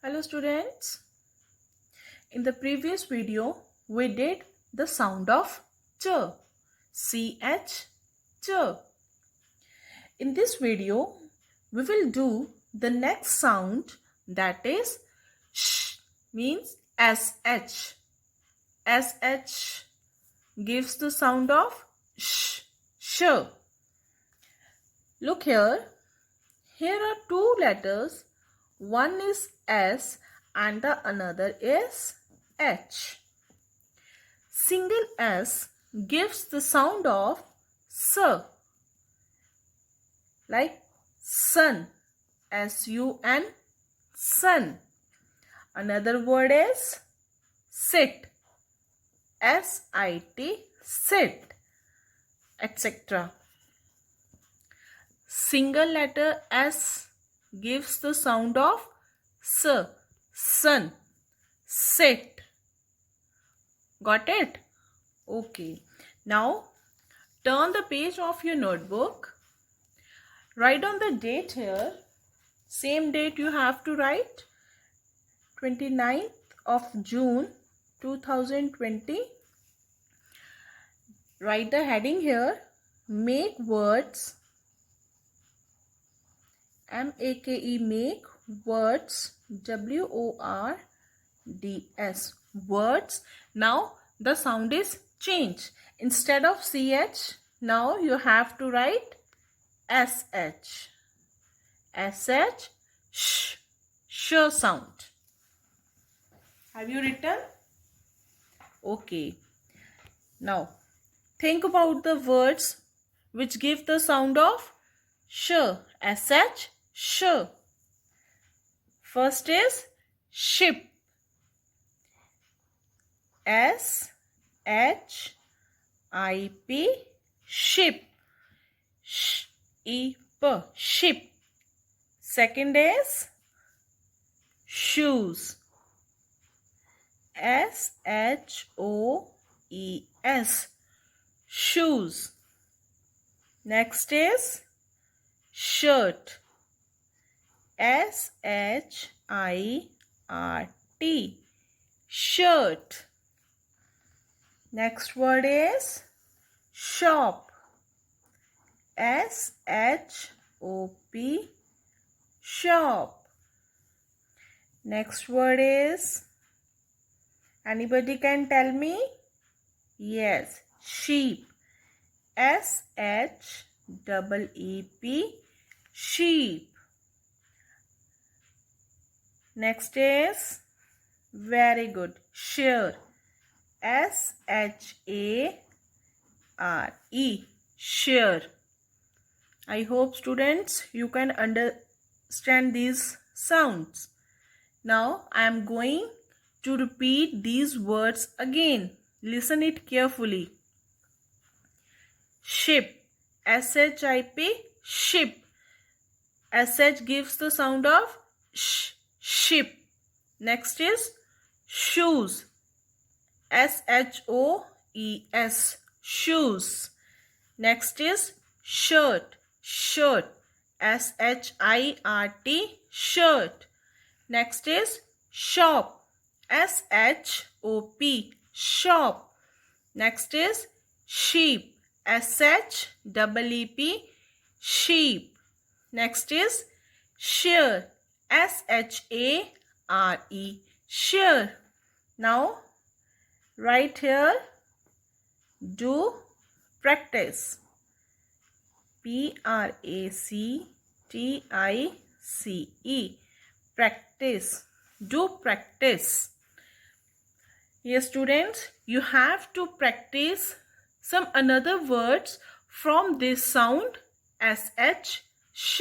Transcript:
Hello students. In the previous video, we did the sound of ch, ch, ch. In this video, we will do the next sound, that is sh, means sh. Sh gives the sound of sh, sh. Look here. Here are two letters. One is S and the another is H. Single S gives the sound of S, like sun, S-U-N, sun. Another word is sit, S-I-T, sit, etc. Single letter S gives the sound of S, sun, sit. Got it? Okay. Now, turn the page of your notebook. Write on the date here. Same date you have to write. 29th of June 2020. Write the heading here. Make words. M-A-K-E, make words, W-O-R-D-S, words. Now the sound is changed. Instead of CH, now you have to write SH. SH, sh, sh sound. Have you written? Okay. Now think about the words which give the sound of sh, SH, sh. First is ship, S-H-I-P, ship, sh-E-P, ship. Second is shoes, S-H-O-E-S, shoes. Next is shirt, S-H-I-R-T, shirt. Next word is shop, S-H-O-P, shop. Next word is, anybody can tell me? Yes, sheep, S-H-E-E-P, sheep. Next is, very good, share, S-H-A-R-E, share. I hope students you can understand these sounds. Now I am going to repeat these words again. Listen it carefully. Ship, S-H-I-P, ship. SH gives the sound of sh, ship. Next is shoes, S-H-O-E-S, shoes. Next is shirt, shirt, S-H-I-R-T, shirt. Next is shop, S-H-O-P, shop. Next is sheep, S-H-E-E-P, sheep. Next is share, S-H-A-R-E, share. Now right here, do practice, P-R-A-C-T-I-C-E, practice, do practice. Yes students, you have to practice some another words from this sound, SH, sh.